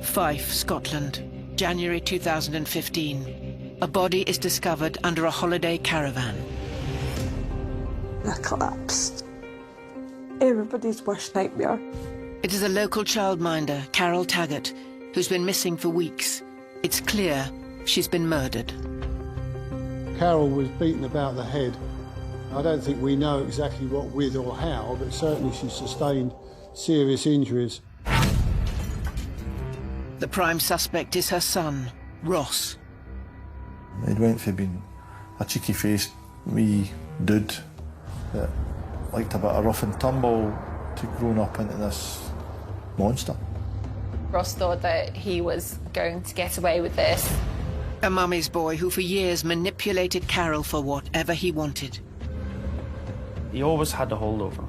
Fife, Scotland, January 2015. A body is discovered under a holiday caravan. I collapsed. Everybody's worst nightmare. It is a local childminder, Carol Taggart, who's been missing for weeks. It's clear she's been murdered. Carol was beaten about the head. I don't think we know exactly what with or how, but certainly she sustained serious injuries. The prime suspect is her son, Ross. He went from being a cheeky-faced wee dude that liked a bit of rough and tumble to growing up into this monster. Ross thought that he was going to get away with this. A mummy's boy who for years manipulated Carol for whatever he wanted. He always had a hold over her.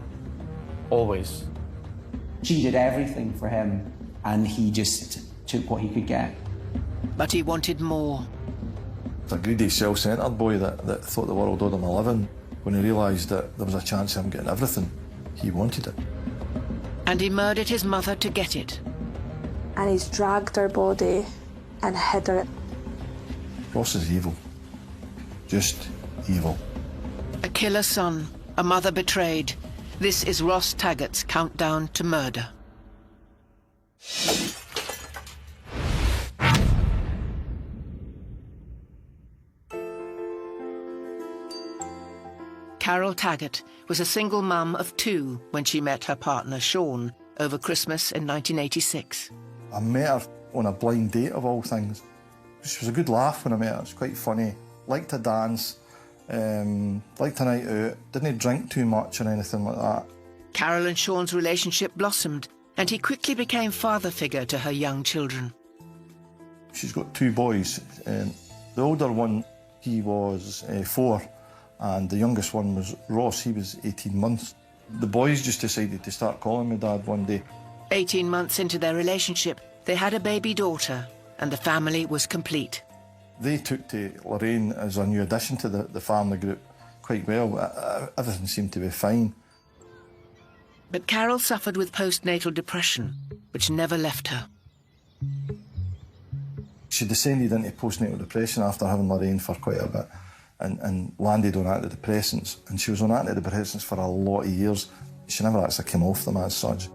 Always. She did everything for him, and he just took what he could get. But he wanted more. A greedy, self-centred boy that thought the world owed him a living. When he realised that there was a chance of him getting everything, he wanted it. And he murdered his mother to get it. And he's dragged her body and hid her. Ross is evil. Just evil. A killer son, a mother betrayed. This is Ross Taggart's countdown to murder. Carol Taggart was a single mum of 2 when she met her partner, Sean, over Christmas in 1986. I met her on a blind date, of all things. She was a good laugh when I met her. She was quite funny. Liked to dance, liked a night out, didn't drink too much or anything like that. Carol and Sean's relationship blossomed, and he quickly became father figure to her young children. She's got 2 boys. The older one, he was 4, and the youngest one was Ross. He was 18 months. The boys just decided to start calling me Dad one day. 18 months into their relationship, they had a baby daughter, and the family was complete. They took to Lorraine as a new addition to the family group quite well. Everything seemed to be fine. But Carol suffered with postnatal depression, which never left her. She descended into postnatal depression after having Lorraine for quite a bit and landed on antidepressants. And she was on antidepressants for a lot of years. She never actually came off them as such.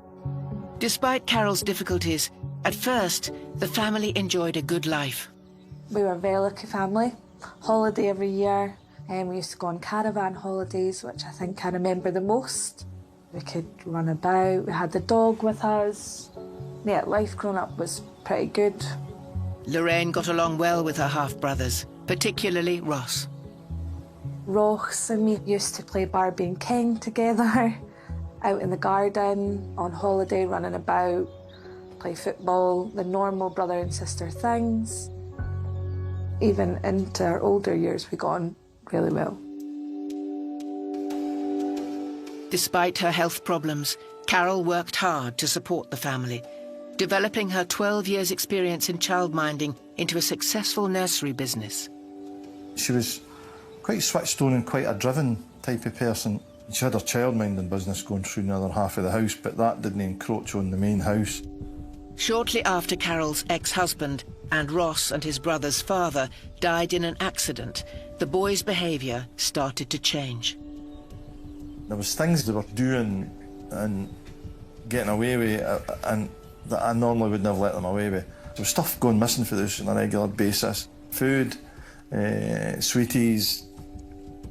Despite Carol's difficulties, at first, the family enjoyed a good life. We were a very lucky family. Holiday every year. We used to go on Caravan holidays, which I think I remember the most. We could run about, we had the dog with us. Yeah, life growing up was pretty good. Lorraine got along well with her half-brothers, particularly Ross. Ross and me used to play Barbie and King together, out in the garden, on holiday, running about, play football, the normal brother and sister things. Even into our older years, we got on really well. Despite her health problems, Carol worked hard to support the family, developing her 12 years' experience in childminding into a successful nursery business. She was quite switched on and quite a driven type of person. She had her childminding business going through the other half of the house, but that didn't encroach on the main house. Shortly after Carol's ex-husband and Ross and his brother's father died in an accident, the boys' behaviour started to change. There was things they were doing and getting away with and that I normally would never let them away with. There was stuff going missing for this on a regular basis. Food, sweeties,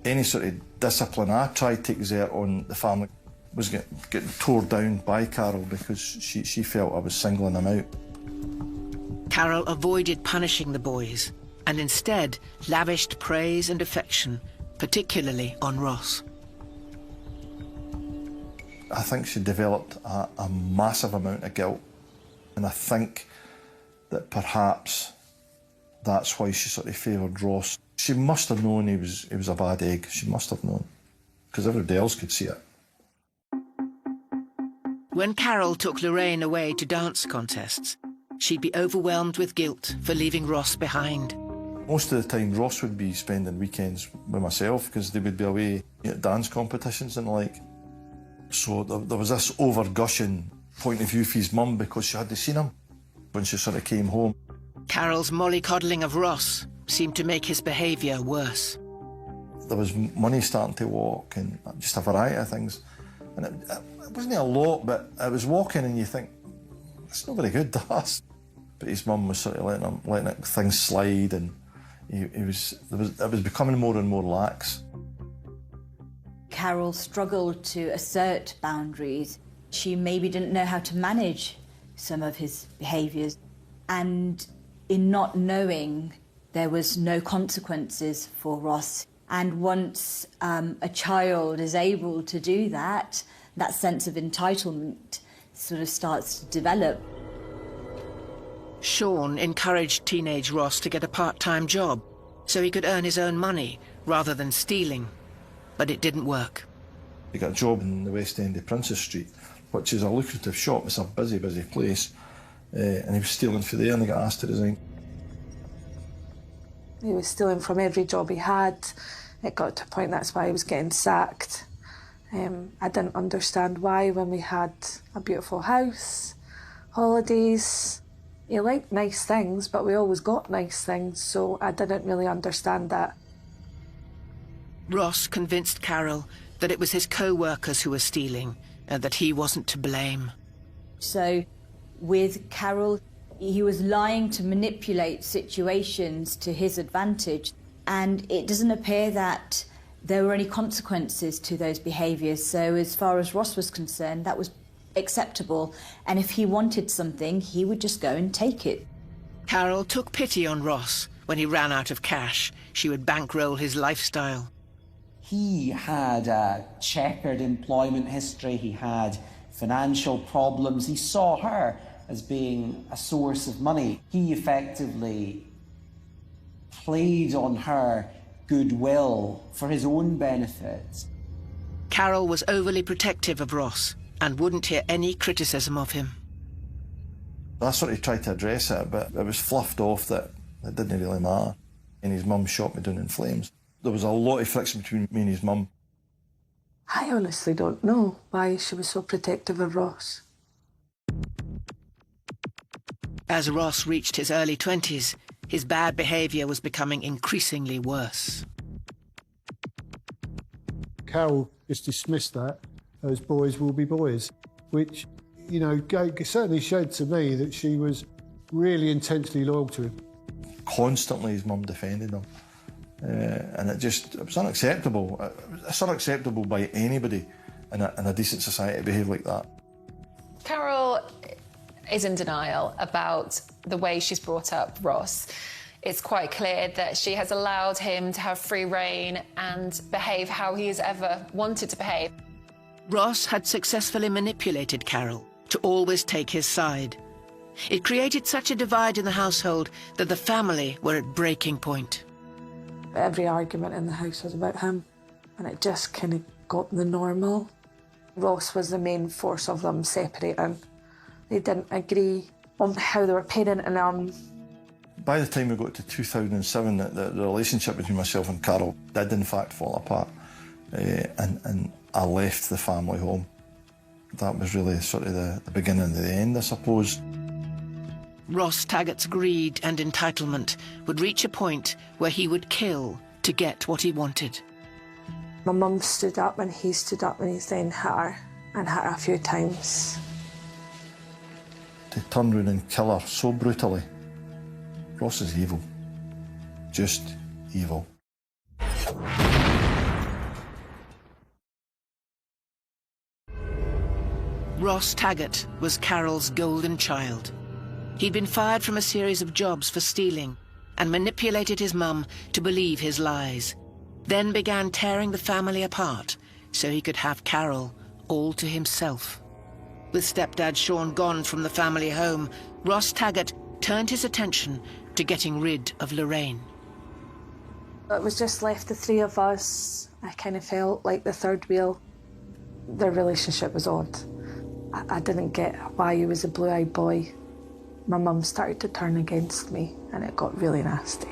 any sort of discipline I tried to exert on the family was getting tore down by Carol because she felt I was singling them out. Carol avoided punishing the boys and instead lavished praise and affection, particularly on Ross. I think she developed a massive amount of guilt, and I think that perhaps that's why she sort of favoured Ross. She must have known he was a bad egg. She must have known, because everybody else could see it. When Carol took Lorraine away to dance contests, she'd be overwhelmed with guilt for leaving Ross behind. Most of the time, Ross would be spending weekends with myself because they would be away at dance competitions and the like. So there was this over-gushing point of view for his mum because she hadn't seen him. when she sort of came home. Carol's mollycoddling of Ross seemed to make his behaviour worse. There was money starting to walk and just a variety of things. And it wasn't a lot, but I was walking and you think, it's not very good to us. But his mum was sort of letting things slide, and it was becoming more and more lax. Carol struggled to assert boundaries. She maybe didn't know how to manage some of his behaviours. And in not knowing, there was no consequences for Ross. And once a child is able to do that, that sense of entitlement sort of starts to develop. Sean encouraged teenage Ross to get a part-time job so he could earn his own money rather than stealing. But it didn't work. He got a job in the West End of Princess Street, which is a lucrative shop. It's a busy, busy place. And he was stealing for there and he got asked to resign. He was stealing from every job he had. It got to a point that's why he was getting sacked. I didn't understand why when we had a beautiful house, holidays. He liked nice things, but we always got nice things, so I didn't really understand that. Ross convinced Carol that it was his co-workers who were stealing and that he wasn't to blame. So with Carol, he was lying to manipulate situations to his advantage, and it doesn't appear that there were any consequences to those behaviours. So as far as Ross was concerned, that was acceptable, and if he wanted something, he would just go and take it. Carol took pity on Ross. When he ran out of cash, she would bankroll his lifestyle. He had a checkered employment history, he had financial problems. He saw her as being a source of money. He effectively played on her goodwill for his own benefit. Carol was overly protective of Ross and wouldn't hear any criticism of him. I sort of tried to address it, but it was fluffed off that it didn't really matter. And his mum shot me down in flames. There was a lot of friction between me and his mum. I honestly don't know why she was so protective of Ross. As Ross reached his early 20s, his bad behaviour was becoming increasingly worse. Carol just dismissed that as boys will be boys, which, you know, certainly showed to me that she was really intensely loyal to him. Constantly his mum defended him. And it was unacceptable. It's unacceptable by anybody in a decent society to behave like that. Carol is in denial about the way she's brought up Ross. It's quite clear that she has allowed him to have free rein and behave how he has ever wanted to behave. Ross had successfully manipulated Carol to always take his side. It created such a divide in the household that the family were at breaking point. Every argument in the house was about him, and it just kind of got the normal. Ross was the main force of them separating. They didn't agree on how they were parenting him. By the time we got to 2007, the relationship between myself and Carol did in fact fall apart. And I left the family home. That was really sort of the beginning of the end, I suppose. Ross Taggart's greed and entitlement would reach a point where he would kill to get what he wanted. My mum stood up and he stood up and he then hit her, and hit her a few times. To turn around and kill her so brutally. Ross is evil. Just evil. Ross Taggart was Carol's golden child. He'd been fired from a series of jobs for stealing and manipulated his mum to believe his lies, then began tearing the family apart so he could have Carol all to himself. With stepdad Sean gone from the family home, Ross Taggart turned his attention to getting rid of Lorraine. It was just left the three of us. I kind of felt like the third wheel. Their relationship was odd. I didn't get why he was a blue-eyed boy. My mum started to turn against me and it got really nasty.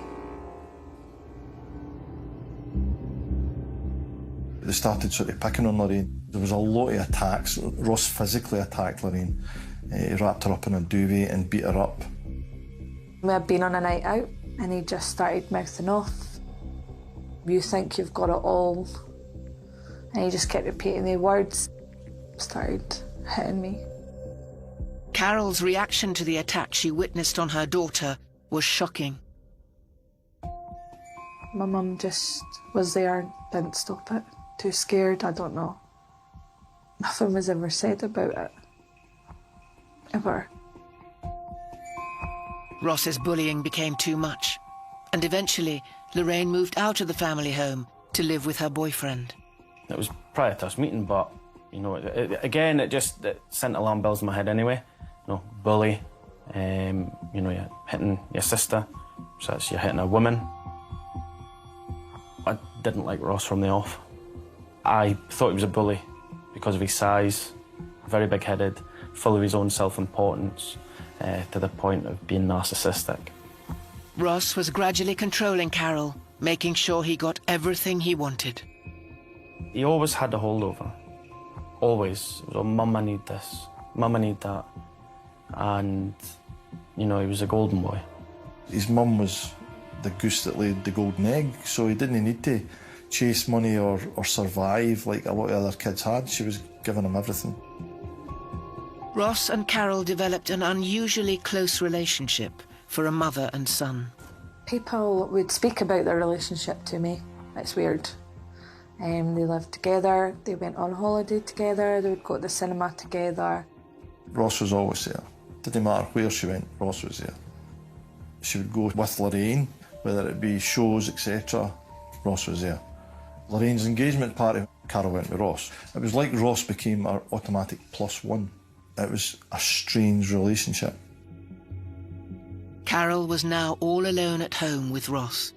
They started sort of picking on Lorraine. There was a lot of attacks. Ross physically attacked Lorraine. He wrapped her up in a duvet and beat her up. We had been on a night out and he just started mouthing off. You think you've got it all. And he just kept repeating the words. Started hitting me. Carol's reaction to the attack she witnessed on her daughter was shocking. My mum just was there, didn't stop it. Too scared, I don't know. Nothing was ever said about it. Ever. Ross's bullying became too much, and eventually Lorraine moved out of the family home to live with her boyfriend. It was prior to us meeting, but, you know, it sent alarm bells in my head anyway. You know, bully, you know, you're hitting your sister, so that's you're hitting a woman. I didn't like Ross from the off. I thought he was a bully because of his size, very big-headed, full of his own self-importance, to the point of being narcissistic. Ross was gradually controlling Carol, making sure he got everything he wanted. He always had a holdover. Always. It was, oh, Mum, I need this. Mum, I need that. And, you know, he was a golden boy. His mum was the goose that laid the golden egg, so he didn't need to chase money or survive like a lot of other kids had. She was giving him everything. Ross and Carol developed an unusually close relationship for a mother and son. People would speak about their relationship to me. It's weird. They lived together, they went on holiday together, they would go to the cinema together. Ross was always there. Didn't matter where she went, Ross was there. She would go with Lorraine, whether it be shows, etc. Ross was there. Lorraine's engagement party, Carol went with Ross. It was like Ross became our automatic +1. It was a strange relationship. Carol was now all alone at home with Ross,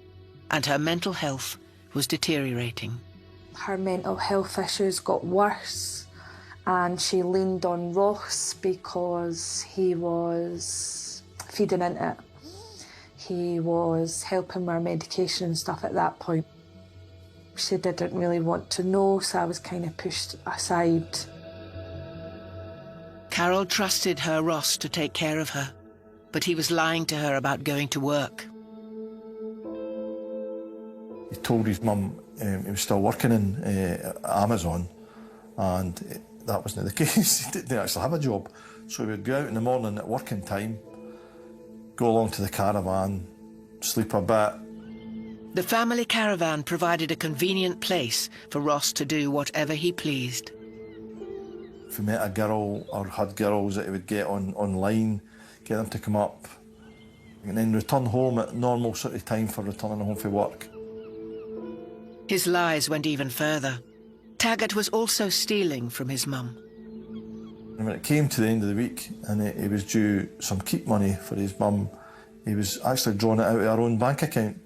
and her mental health was deteriorating. Her mental health issues got worse, and she leaned on Ross because he was feeding into it. He was helping with her medication and stuff at that point. She didn't really want to know, so I was kind of pushed aside. Carol trusted her Ross to take care of her, but he was lying to her about going to work. He told his mum he was still working in Amazon, and that wasn't the case. He didn't actually have a job. So he would go out in the morning at working time, go along to the Caravan, sleep a bit. The family caravan provided a convenient place for Ross to do whatever he pleased. If he met a girl or had girls that he would get online, get them to come up, and then return home at normal sort of time for returning home from work. His lies went even further. Taggart was also stealing from his mum. And when it came to the end of the week and he was due some keep money for his mum, he was actually drawing it out of our own bank account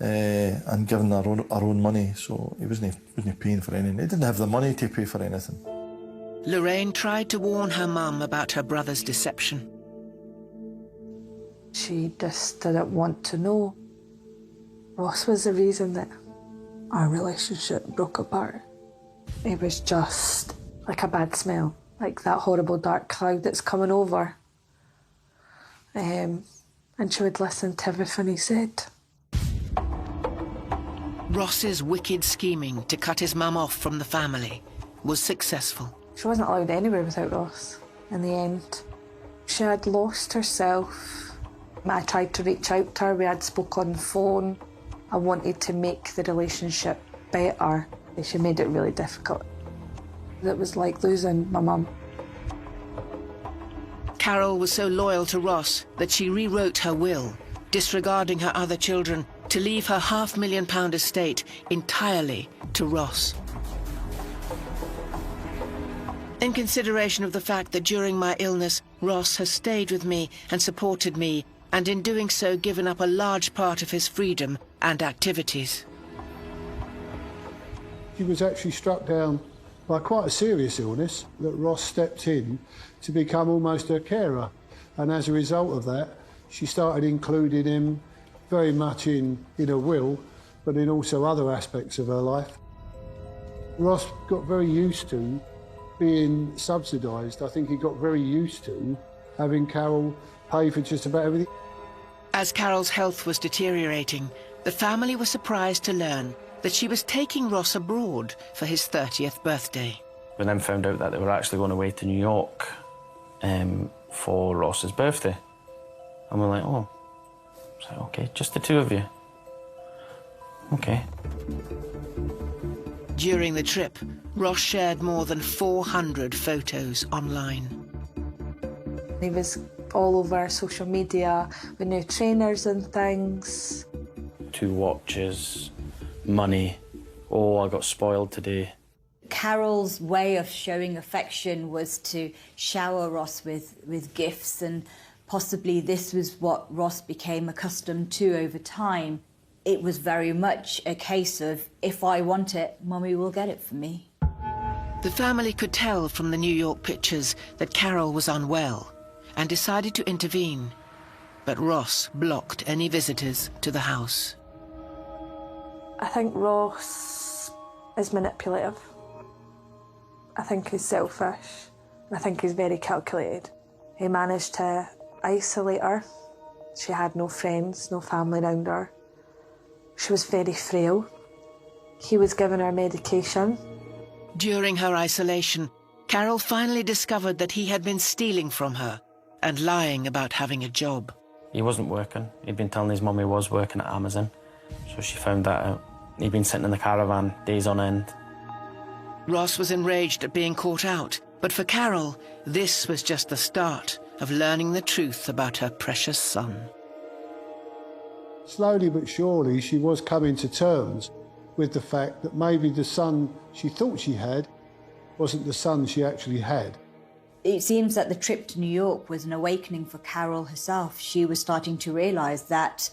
and giving our own money, so he wasn't paying for anything. He didn't have the money to pay for anything. Lorraine tried to warn her mum about her brother's deception. She just didn't want to know. Ross was the reason that our relationship broke apart. It was just like a bad smell, like that horrible dark cloud that's coming over. And she would listen to everything he said. Ross's wicked scheming to cut his mum off from the family was successful. She wasn't allowed anywhere without Ross in the end. She had lost herself. I tried to reach out to her, we had spoke on the phone. I wanted to make the relationship better. She made it really difficult. It was like losing my mum. Carol was so loyal to Ross that she rewrote her will, disregarding her other children, to leave her £500,000 estate entirely to Ross. In consideration of the fact that during my illness, Ross has stayed with me and supported me, and in doing so given up a large part of his freedom and activities. She was actually struck down by quite a serious illness that Ross stepped in to become almost her carer. And as a result of that, she started including him very much in her will, but in also other aspects of her life. Ross got very used to being subsidised. I think he got very used to having Carol pay for just about everything. As Carol's health was deteriorating, the family was surprised to learn that she was taking Ross abroad for his 30th birthday. We then found out that they were actually going away to New York for Ross's birthday. And we're like, oh, so, okay, just the two of you. Okay. During the trip, Ross shared more than 400 photos online. He was all over social media with new trainers and things. 2 watches, money. Oh, I got spoiled today. Carol's way of showing affection was to shower Ross with gifts, and possibly this was what Ross became accustomed to over time. It was very much a case of, if I want it, Mummy will get it for me. The family could tell from the New York pictures that Carol was unwell and decided to intervene, but Ross blocked any visitors to the house. I think Ross is manipulative. I think he's selfish. I think he's very calculated. He managed to isolate her. She had no friends, no family around her. She was very frail. He was giving her medication. During her isolation, Carol finally discovered that he had been stealing from her and lying about having a job. He wasn't working. He'd been telling his mum he was working at Amazon, so she found that out. He'd been sitting in the caravan days on end. Ross was enraged at being caught out, but for Carol, this was just the start of learning the truth about her precious son. Slowly but surely, she was coming to terms with the fact that maybe the son she thought she had wasn't the son she actually had. It seems that the trip to New York was an awakening for Carol herself. She was starting to realise that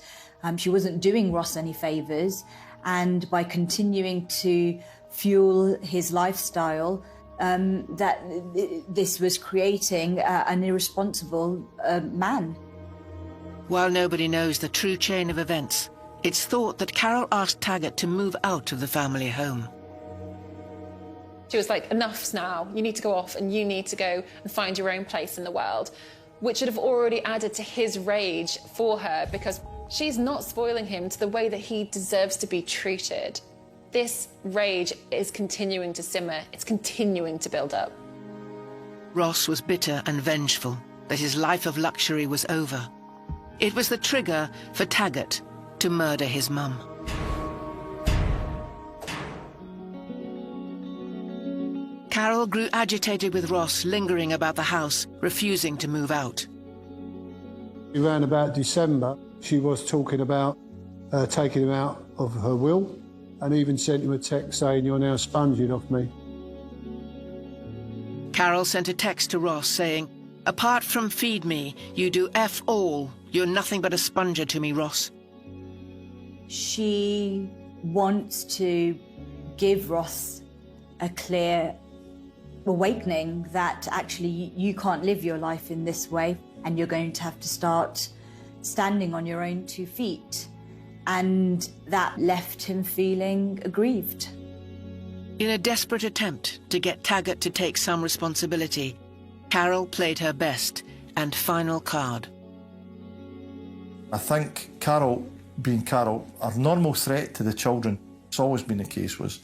she wasn't doing Ross any favours, and by continuing to fuel his lifestyle, that this was creating an irresponsible man. While nobody knows the true chain of events, it's thought that Carol asked Taggart to move out of the family home. She was like, enough's now, you need to go off and you need to go and find your own place in the world, which would have already added to his rage for her, because she's not spoiling him to the way that he deserves to be treated. This rage is continuing to simmer, it's continuing to build up. Ross was bitter and vengeful that his life of luxury was over. It was the trigger for Taggart to murder his mum. Carol grew agitated with Ross lingering about the house, refusing to move out. Around about December, she was talking about taking him out of her will, and even sent him a text saying, "You're now sponging off me." Carol sent a text to Ross saying, "Apart from feed me, you do F all. You're nothing but a sponger to me, Ross." She wants to give Ross a clear awakening that actually you can't live your life in this way, and you're going to have to start standing on your own 2 feet. And that left him feeling aggrieved. In a desperate attempt to get Taggart to take some responsibility, Carol played her best and final card. I think Carol, being Carol, our normal threat to the children, it's always been the case, was,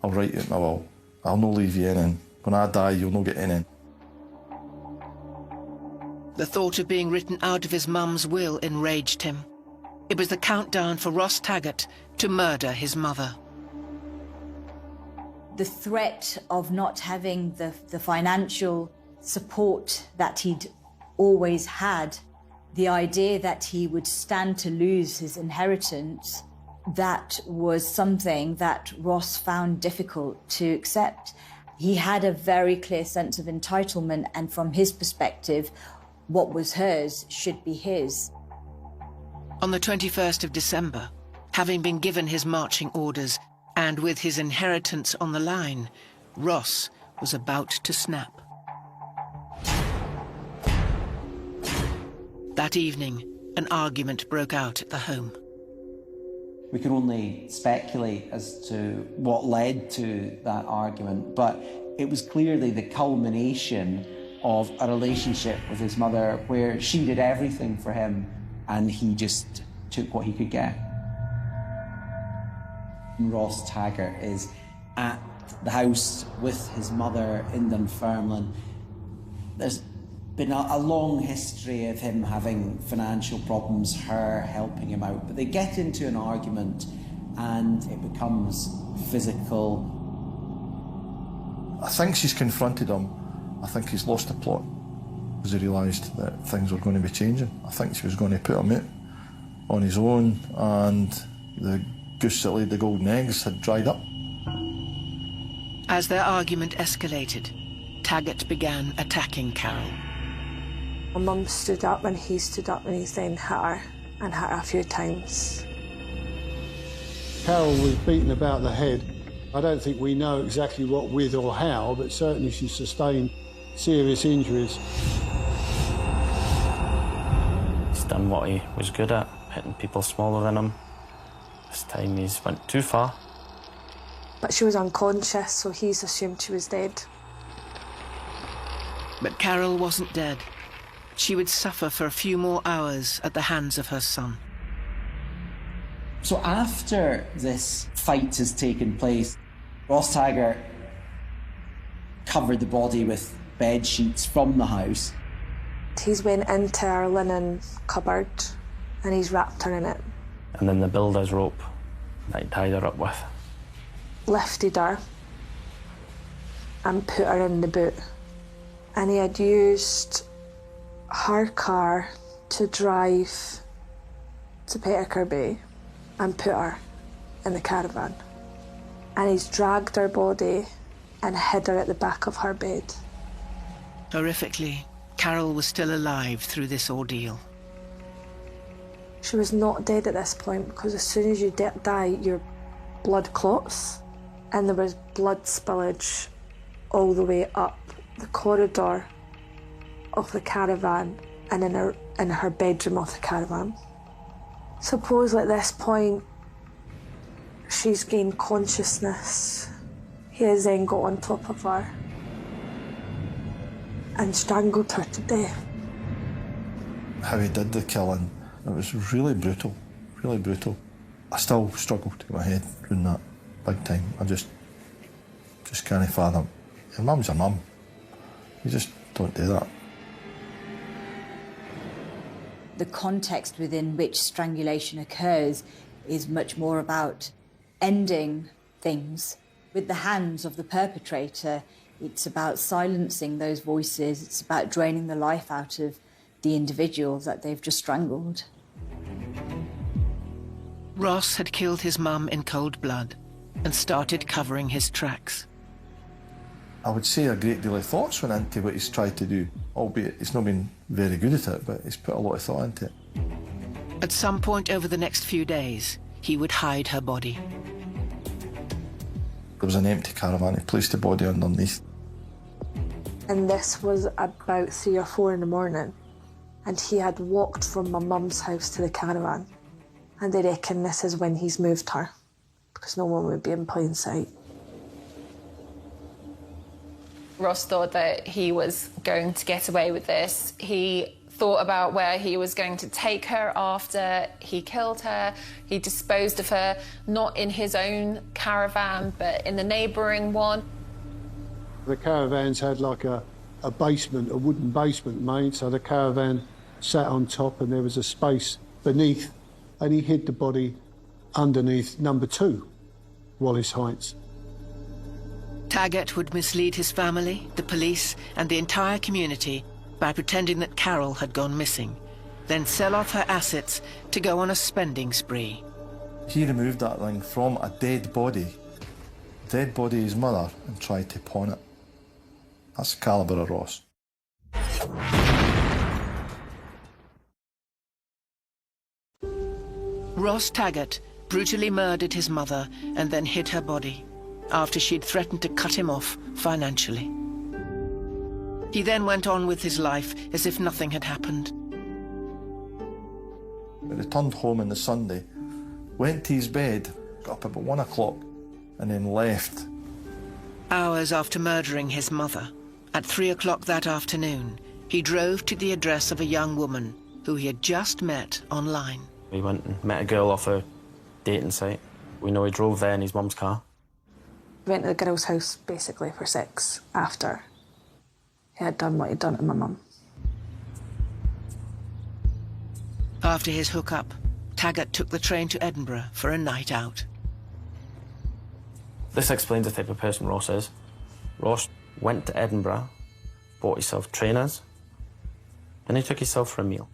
"I'll write it in my will. I'll no leave you in. When I die, you'll no get in." The thought of being written out of his mum's will enraged him. It was the countdown for Ross Taggart to murder his mother. The threat of not having the financial support that he'd always had, the idea that he would stand to lose his inheritance, that was something that Ross found difficult to accept. He had a very clear sense of entitlement, and from his perspective, what was hers should be his. On the 21st of December, having been given his marching orders and with his inheritance on the line, Ross was about to snap. That evening, an argument broke out at the home. We can only speculate as to what led to that argument, but it was clearly the culmination of a relationship with his mother where she did everything for him and he just took what he could get. Ross Taggart is at the house with his mother in Dunfermline. There's been a long history of him having financial problems, her helping him out, but they get into an argument and it becomes physical. I think she's confronted him. I think he's lost the plot because he realised that things were going to be changing. I think she was going to put him out on his own, and the goose that laid the golden eggs had dried up. As their argument escalated, Taggart began attacking Carol. My mum stood up and he stood up and he then hit her and hit her a few times. Carol was beaten about the head. I don't think we know exactly what with or how, but certainly she sustained serious injuries. He's done what he was good at, hitting people smaller than him. This time he's went too far. But she was unconscious, so he's assumed she was dead. But Carol wasn't dead. She would suffer for a few more hours at the hands of her son. So after this fight has taken place, Ross Taggart covered the body with bed sheets from the house. He's went into our linen cupboard and he's wrapped her in it. And then the builder's rope that he tied her up with. Lifted her and put her in the boot. And he had used her car to drive to Petticoat Bay and put her in the caravan. And he's dragged her body and hid her at the back of her bed. Horrifically, Carol was still alive through this ordeal. She was not dead at this point because as soon as you die, your blood clots. And there was blood spillage all the way up the corridor of the caravan and in her bedroom of the caravan. Suppose at this point she's gained consciousness. He has then got on top of her and strangled her to death. How he did the killing, it was really brutal, really brutal. I still struggle to get my head around that big time. I just can't fathom. Your mum's a mum. You just don't do that. The context within which strangulation occurs is much more about ending things. With the hands of the perpetrator, it's about silencing those voices, it's about draining the life out of the individual that they've just strangled. Ross had killed his mum in cold blood and started covering his tracks. I would say a great deal of thoughts went into what he's tried to do, albeit he's not been very good at it, but he's put a lot of thought into it. At some point over the next few days, he would hide her body. There was an empty caravan, he placed the body underneath. And this was about 3 or 4 in the morning. And he had walked from my mum's house to the caravan. And they reckon this is when he's moved her, because no one would be in plain sight. Ross thought that he was going to get away with this. He thought about where he was going to take her after he killed her. He disposed of her, not in his own caravan, but in the neighbouring one. The caravans had like a basement, a wooden basement made, so the caravan sat on top and there was a space beneath, and he hid the body underneath number 2, Wallace Heights. Taggart would mislead his family, the police, and the entire community by pretending that Carol had gone missing, then sell off her assets to go on a spending spree. He removed that thing from a dead body of his mother, and tried to pawn it. That's the calibre of Ross. Ross Taggart brutally murdered his mother and then hid her body after she'd threatened to cut him off financially. He then went on with his life as if nothing had happened. He returned home on the Sunday, went to his bed, got up about 1 o'clock, and then left. Hours after murdering his mother, at 3 o'clock that afternoon, he drove to the address of a young woman who he had just met online. We went and met a girl off a dating site. We know he drove there in his mum's car. Went to the girl's house basically for sex after he had done what he'd done to my mum. After his hookup, Taggart took the train to Edinburgh for a night out. This explains the type of person Ross is. Ross went to Edinburgh, bought himself trainers, and he took himself for a meal.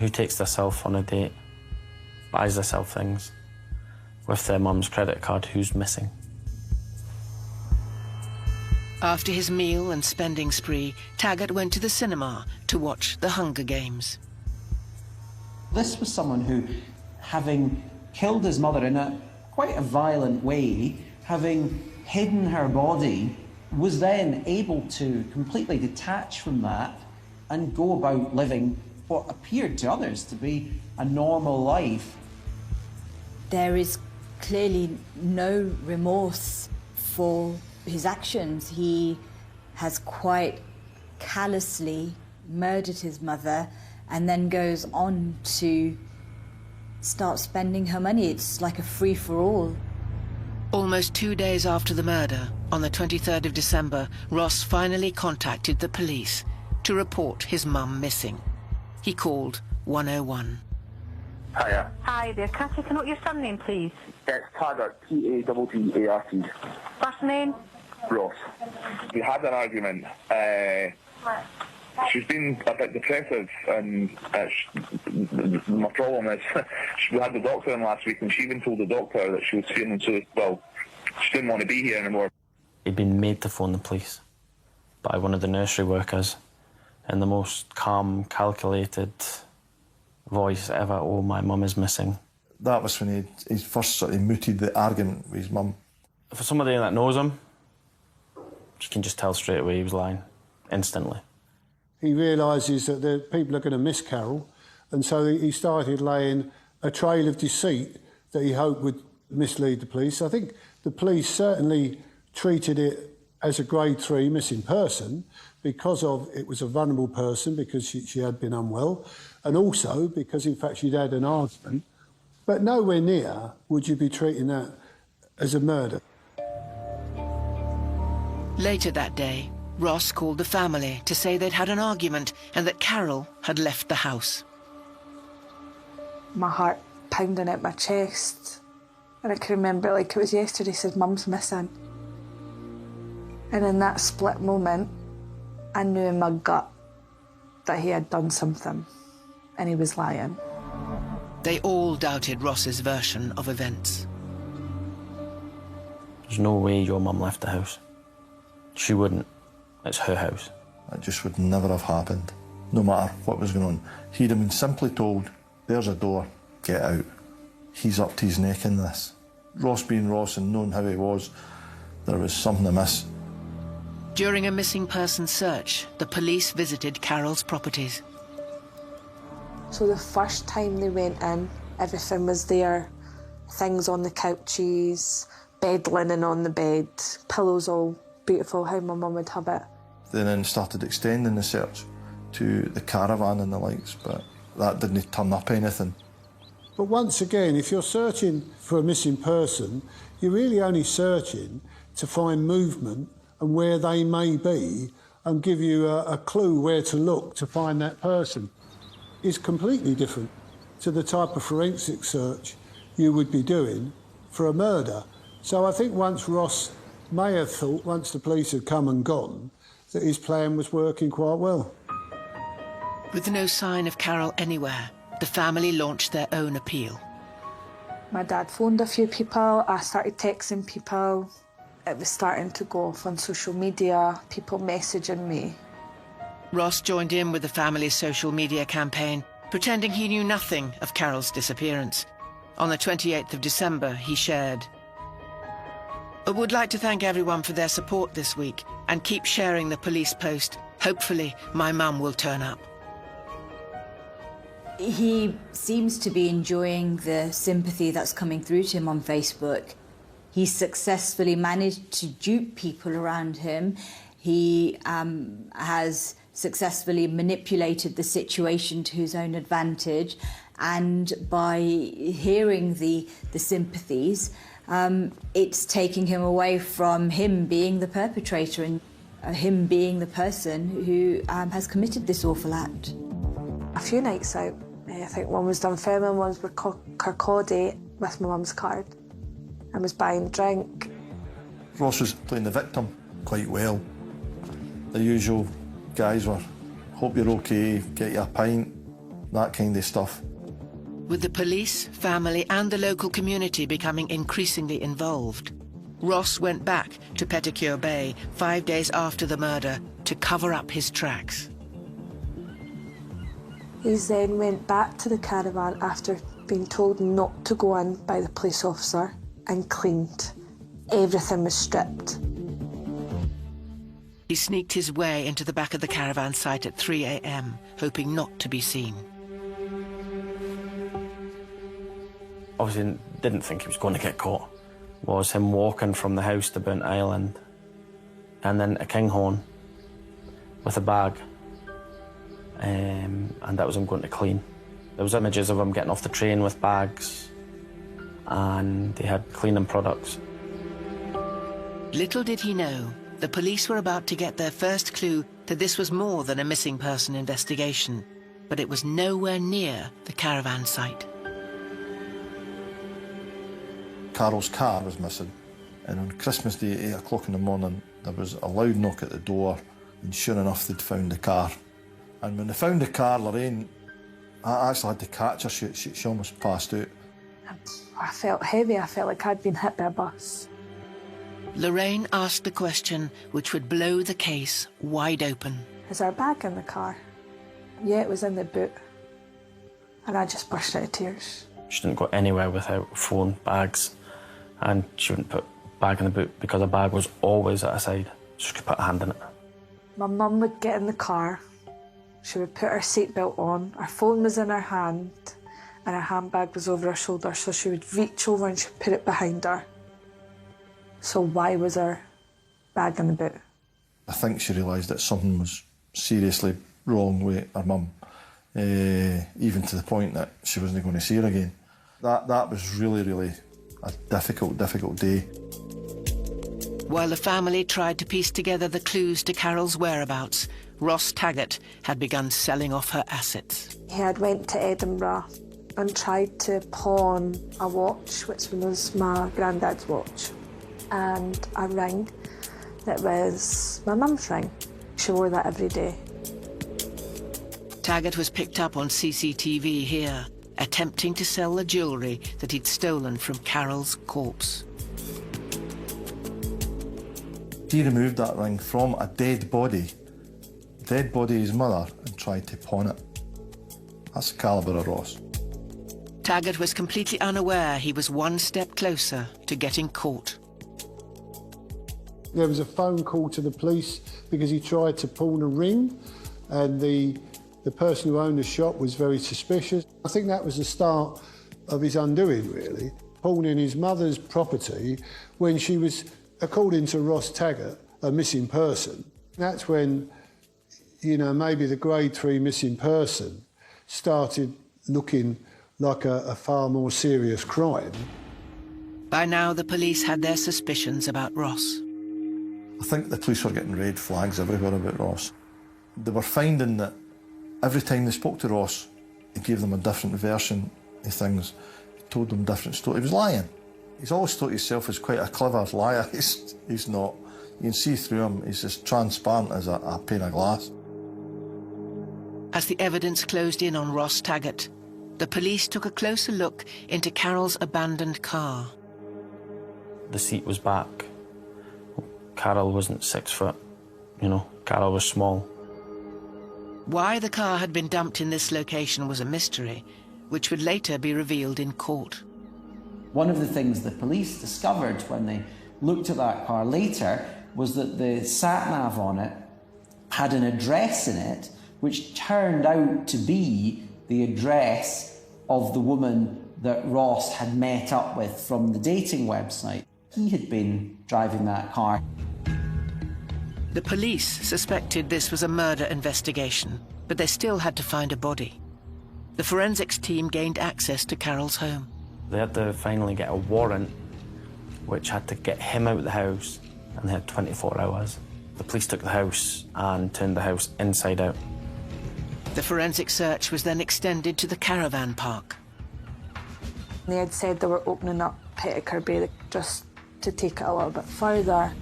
Who takes themselves on a date, buys themselves things, with their mum's credit card, who's missing? After his meal and spending spree, Taggart went to the cinema to watch The Hunger Games. This was someone who, having killed his mother in quite a violent way, having hidden her body, was then able to completely detach from that and go about living what appeared to others to be a normal life. There is clearly no remorse for his actions. He has quite callously murdered his mother and then goes on to start spending her money. It's like a free-for-all. Almost 2 days after the murder, on the 23rd of December, Ross finally contacted the police to report his mum missing. He called 101. Hiya. Hi there. Can I take a note of your surname, please? It's Taggart, T-A-T-T-A-R-T. First name? Ross. We had an argument. She's been a bit depressive, and my problem is we had the doctor in last week, and she even told the doctor that she was feeling so, well, she didn't want to be here anymore. He'd been made to phone the police by one of the nursery workers in the most calm, calculated voice ever. Oh, my mum is missing. That was when he first sort of mooted the argument with his mum. For somebody that knows him, you can just tell straight away he was lying, instantly. He realises that the people are going to miss Carol, and so he started laying a trail of deceit that he hoped would mislead the police. I think the police certainly treated it as a grade 3 missing person because it was a vulnerable person, because she had been unwell, and also because, in fact, she'd had an argument. But nowhere near would you be treating that as a murder. Later that day, Ross called the family to say they'd had an argument and that Carol had left the house. My heart pounding at my chest, and I can remember like it was yesterday. He said, "Mum's missing." And in that split moment, I knew in my gut that he had done something and he was lying. They all doubted Ross's version of events. There's no way your mum left the house. She wouldn't. It's her house. It just would never have happened, no matter what was going on. He'd have been simply told, there's a door, get out. He's up to his neck in this. Ross being Ross and knowing how he was, there was something amiss. During a missing person search, the police visited Carol's properties. So the first time they went in, everything was there. Things on the couches, bed linen on the bed, pillows all beautiful, how my mum would have it. They then started extending the search to the Caravan and the likes, but that didn't turn up anything. But once again, if you're searching for a missing person, you're really only searching to find movement and where they may be and give you a clue where to look to find that person. It's completely different to the type of forensic search you would be doing for a murder. So I think once Ross may have thought, once the police had come and gone, that his plan was working quite well. With no sign of Carol anywhere, the family launched their own appeal. My dad phoned a few people, I started texting people. It was starting to go off on social media, people messaging me. Ross joined in with the family's social media campaign, pretending he knew nothing of Carol's disappearance. On the 28th of December, he shared, "I would like to thank everyone for their support this week and keep sharing the police post. Hopefully, my mum will turn up." He seems to be enjoying the sympathy that's coming through to him on Facebook. He's successfully managed to dupe people around him. He has successfully manipulated the situation to his own advantage, and by hearing the sympathies, it's taking him away from him being the perpetrator and him being the person who has committed this awful act. A few nights out, I think one was Dunfermline, one was Kirkcaldy with my mum's card, and was buying drink. Ross was playing the victim quite well. The usual guys were, hope you're okay, get you a pint, that kind of stuff. With the police, family and the local community becoming increasingly involved, Ross went back to Petticure Bay 5 days after the murder to cover up his tracks. He then went back to the Caravan after being told not to go in by the police officer and cleaned. Everything was stripped. He sneaked his way into the back of the Caravan site at 3 a.m, hoping not to be seen. Obviously didn't think he was going to get caught. Was him walking from the house to Bount Island and then to Kinghorn with a bag, and that was him going to clean. There was images of him getting off the train with bags, and they had cleaning products. Little did he know, the police were about to get their first clue that this was more than a missing person investigation, but it was nowhere near the Caravan site. Carol's car was missing, and on Christmas Day at 8 o'clock in the morning there was a loud knock at the door, and sure enough they'd found the car. And when they found the car, Lorraine, I actually had to catch her, she almost passed out. I felt heavy, I felt like I'd been hit by a bus. Lorraine asked the question which would blow the case wide open. Is there a bag in the car? Yeah, it was in the boot. And I just burst out of tears. She didn't go anywhere without phone, bags, and she wouldn't put a bag in the boot because a bag was always at her side. She could put a hand in it. My mum would get in the car, she would put her seatbelt on, her phone was in her hand, and her handbag was over her shoulder, so she would reach over and she'd put it behind her. So why was her bag in the boot? I think she realised that something was seriously wrong with her mum, even to the point that she wasn't going to see her again. That was really a difficult day. While the family tried to piece together the clues to Carol's whereabouts, Ross Taggart had begun selling off her assets. He had went to Edinburgh and tried to pawn a watch, which was my granddad's watch, and a ring that was my mum's ring. She wore that every day. Taggart was picked up on CCTV here, attempting to sell the jewellery that he'd stolen from Carol's corpse. He removed that ring from a dead body of his mother, and tried to pawn it. That's the calibre of Ross. Taggart was completely unaware he was one step closer to getting caught. There was a phone call to the police because he tried to pawn a ring, and the person who owned the shop was very suspicious. I think that was the start of his undoing, really. Pawning his mother's property when she was, according to Ross Taggart, a missing person. That's when, you know, maybe the grade 3 missing person started looking like a far more serious crime. By now, the police had their suspicions about Ross. I think the police were getting red flags everywhere about Ross. They were finding that every time they spoke to Ross, he gave them a different version of things. He told them different stories. He was lying. He's always thought himself as quite a clever liar. He's not. You can see through him, he's as transparent as a pane of glass. As the evidence closed in on Ross Taggart, the police took a closer look into Carol's abandoned car. The seat was back. Carol wasn't 6 foot, you know, Carol was small. Why the car had been dumped in this location was a mystery, which would later be revealed in court. One of the things the police discovered when they looked at that car later was that the sat-nav on it had an address in it which turned out to be the address of the woman that Ross had met up with from the dating website. He had been driving that car. The police suspected this was a murder investigation, but they still had to find a body. The forensics team gained access to Carol's home. They had to finally get a warrant, which had to get him out of the house, and they had 24 hours. The police took the house and turned the house inside out. The forensic search was then extended to the Caravan park. They had said they were opening up Petticoat Bay just to take it a little bit further.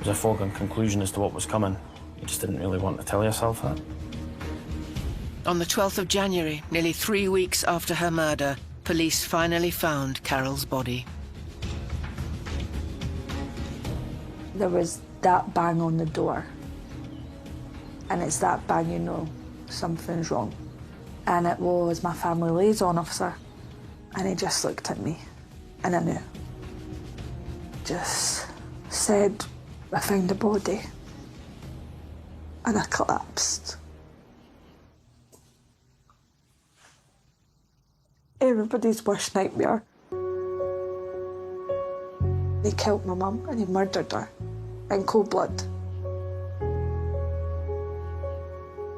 It was a foregone conclusion as to what was coming. You just didn't really want to tell yourself that. On the 12th of January, nearly 3 weeks after her murder, police finally found Carol's body. There was that bang on the door. And it's that bang, you know, something's wrong. And it was my family liaison officer. And he just looked at me, and I knew. Just said, I found a body. And I collapsed. Everybody's worst nightmare. They killed my mum and they murdered her in cold blood.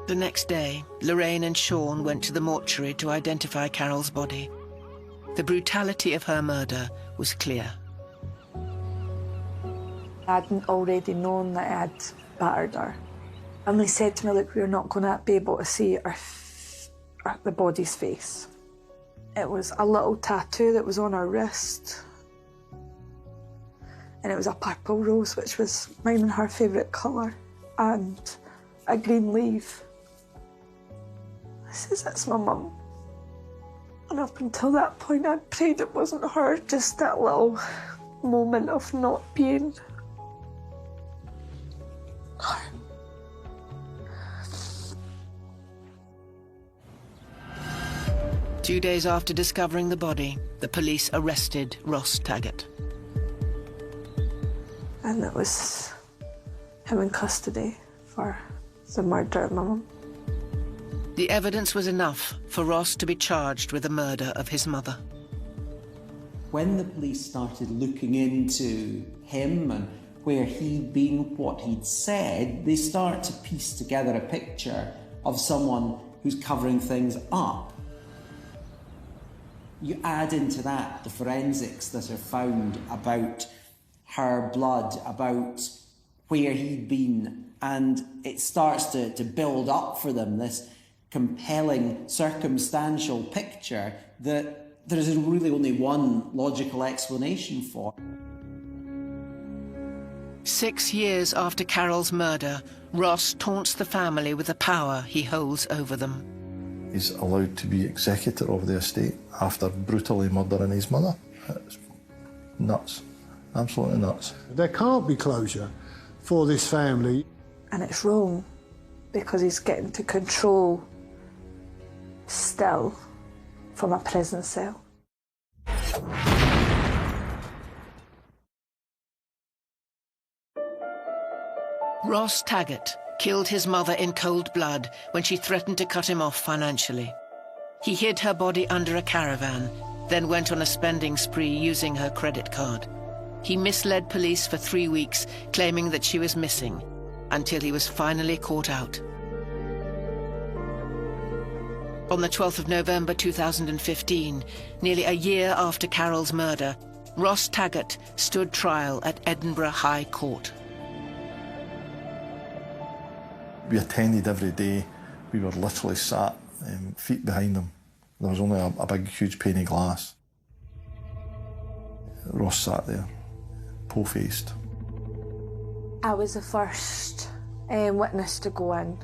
The next day, Lorraine and Sean went to the mortuary to identify Carol's body. The brutality of her murder was clear. I hadn't already known that I had battered her. And they said to me, look, we're not going to be able to see the body's face. It was a little tattoo that was on her wrist. And it was a purple rose, which was mine and her favourite colour, and a green leaf. I says, that's my mum. And up until that point, I prayed it wasn't her, just that little moment of not being her. 2 days after discovering the body, the police arrested Ross Taggart. And it was him in custody for the murder of my mum. The evidence was enough for Ross to be charged with the murder of his mother. When the police started looking into him and where he'd been, what he'd said, they start to piece together a picture of someone who's covering things up. You add into that the forensics that are found about her blood, about where he'd been, and it starts to build up for them this compelling circumstantial picture that there is really only one logical explanation for. 6 years after Carol's murder, Ross taunts the family with the power he holds over them. He's allowed to be executor of the estate after brutally murdering his mother. It's nuts. Absolutely nuts. There can't be closure for this family. And it's wrong, because he's getting to control still from a prison cell. Ross Taggart killed his mother in cold blood when she threatened to cut him off financially. He hid her body under a caravan, then went on a spending spree using her credit card. He misled police for 3 weeks, claiming that she was missing, until he was finally caught out. On the 12th of November 2015, nearly a year after Carol's murder, Ross Taggart stood trial at Edinburgh High Court. We attended every day. We were literally sat feet behind them. There was only a big, huge pane of glass. Ross sat there, po-faced. I was the first witness to go in.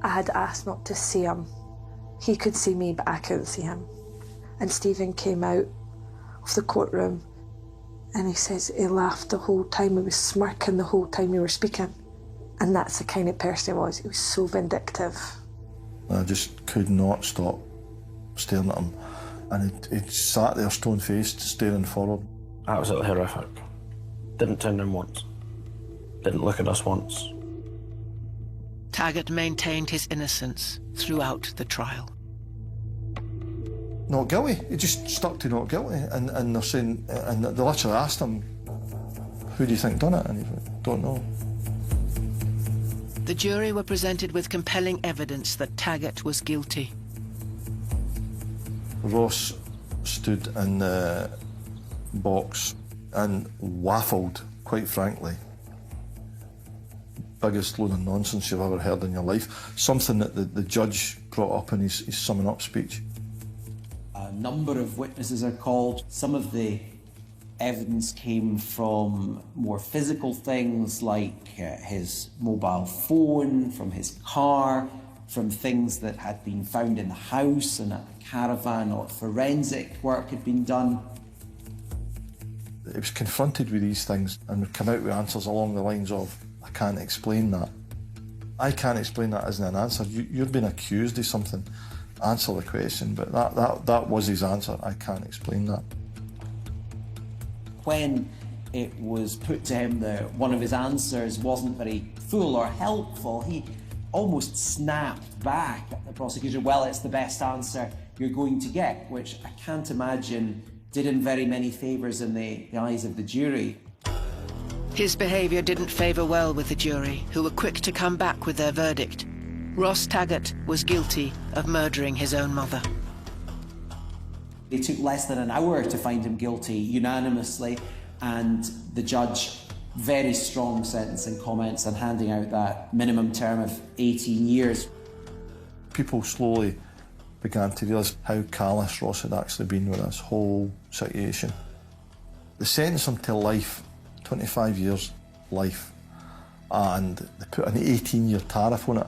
I had asked not to see him. He could see me, but I couldn't see him. And Stephen came out of the courtroom and he says he laughed the whole time. He was smirking the whole time we were speaking. And that's the kind of person he was. He was so vindictive. I just could not stop staring at him. And he sat there stone-faced, staring forward. Absolutely horrific. Didn't turn around once. Didn't look at us once. Taggart maintained his innocence throughout the trial. Not guilty. He just stuck to not guilty. And they're saying, and they literally asked him, who do you think done it? And he went, don't know. The jury were presented with compelling evidence that Taggart was guilty. Ross stood in the box and waffled, quite frankly. Biggest load of nonsense you've ever heard in your life. Something that the judge brought up in his summing up speech. A number of witnesses are called. Some of the evidence came from more physical things like his mobile phone, from his car, from things that had been found in the house and at the caravan, or forensic work had been done. It was confronted with these things and would come out with answers along the lines of, I can't explain that. I can't explain that isn't an answer. You're being accused of something. Answer the question, but that was his answer. I can't explain that. When it was put to him that one of his answers wasn't very full or helpful, he almost snapped back at the prosecutor, well, it's the best answer you're going to get, which I can't imagine did him very many favours in the eyes of the jury. His behaviour didn't favour well with the jury, who were quick to come back with their verdict. Ross Taggart was guilty of murdering his own mother. It took less than an hour to find him guilty unanimously, and the judge, very strong sentencing comments and handing out that minimum term of 18 years. People slowly began to realise how callous Ross had actually been with this whole situation. They sentenced him to life, 25 years, life, and they put an 18-year tariff on it.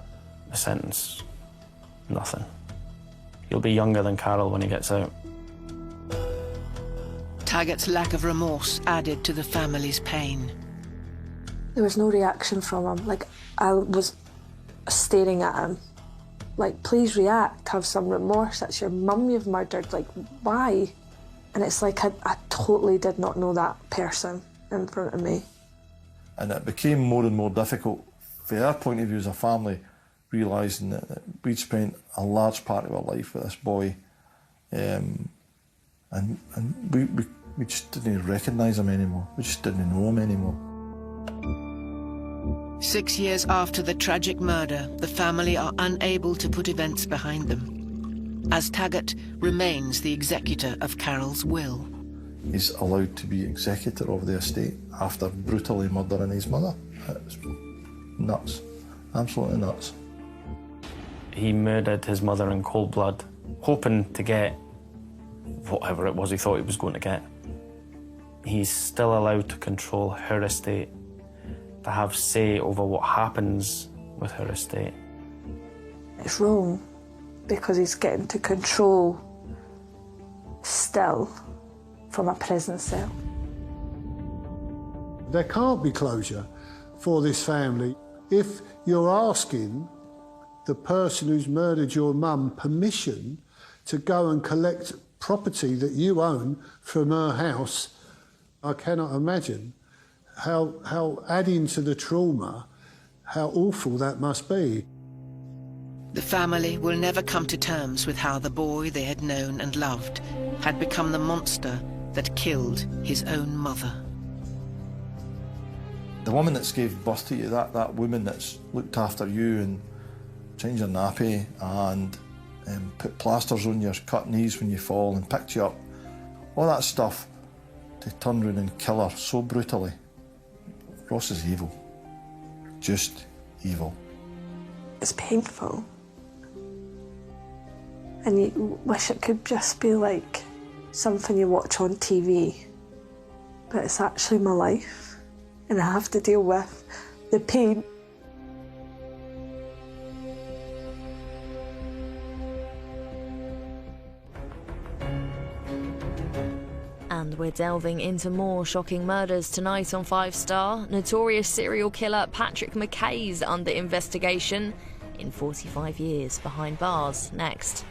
The sentence, nothing. He'll be younger than Carol when he gets out. Taggart's lack of remorse added to the family's pain. There was no reaction from him. Like, I was staring at him. Like, please react, have some remorse. That's your mum you've murdered. Like, why? And it's like I totally did not know that person in front of me. And it became more and more difficult from our point of view as a family, realising that we'd spent a large part of our life with this boy, and we just didn't recognise him anymore. We just didn't know him anymore. 6 years after the tragic murder, the family are unable to put events behind them, as Taggart remains the executor of Carol's will. He's allowed to be executor of the estate after brutally murdering his mother. It's nuts, absolutely nuts. He murdered his mother in cold blood, hoping to get whatever it was he thought he was going to get. He's still allowed to control her estate, to have say over what happens with her estate. It's wrong, because he's getting to control still from a prison cell. There can't be closure for this family if you're asking the person who's murdered your mum permission to go and collect property that you own from her house. I cannot imagine how adding to the trauma, how awful that must be. The family will never come to terms with how the boy they had known and loved had become the monster that killed his own mother. The woman that's gave birth to you, that woman that's looked after you and changed your nappy and put plasters on your cut knees when you fall and picked you up, all that stuff, to turn around and kill her so brutally. Ross is evil, just evil. It's painful. And you wish it could just be like something you watch on TV. But it's actually my life, and I have to deal with the pain. And we're delving into more shocking murders tonight on 5 Star. Notorious serial killer Patrick McKay's under investigation in 45 years behind bars. Next.